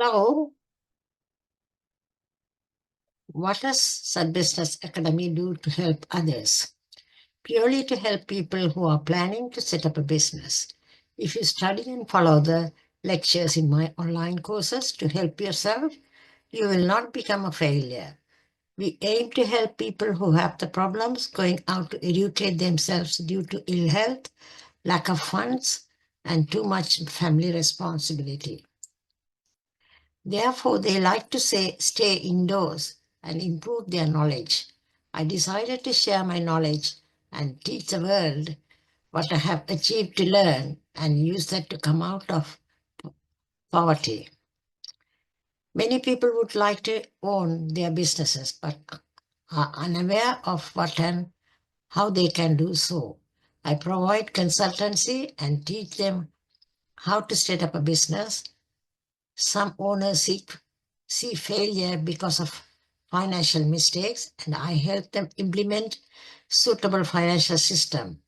So, what does Sun Business Academy do to help others? Purely to help people who are planning to set up a business. If you study and follow the lectures in my online courses to help yourself, you will not become a failure. We aim to help people who have the problems going out to educate themselves due to ill health, lack of funds, and too much family responsibility. Therefore, they like to stay indoors and improve their knowledge. I decided to share my knowledge and teach the world what I have achieved to learn and use that to come out of poverty. Many people would like to own their businesses but are unaware of what and how they can do so. I provide consultancy and teach them how to set up a business. Some owners see failure because of financial mistakes, and I help them implement suitable financial system.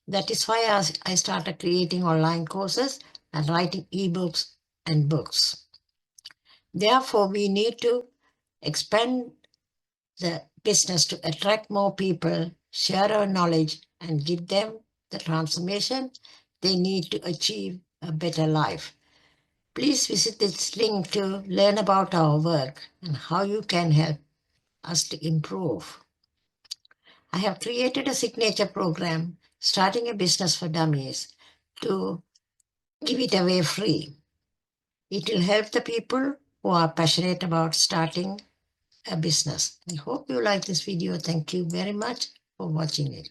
That is why I started creating online courses and writing ebooks and books. Therefore, we need to expand the business to attract more people, share our knowledge, and give them the transformation they need to achieve a better life. Please visit this link to learn about our work and how you can help us to improve. I have created a signature program, Starting a Business for Dummies, to give it away free. It will help the people who are passionate about starting a business. I hope you like this video. Thank you very much for watching it.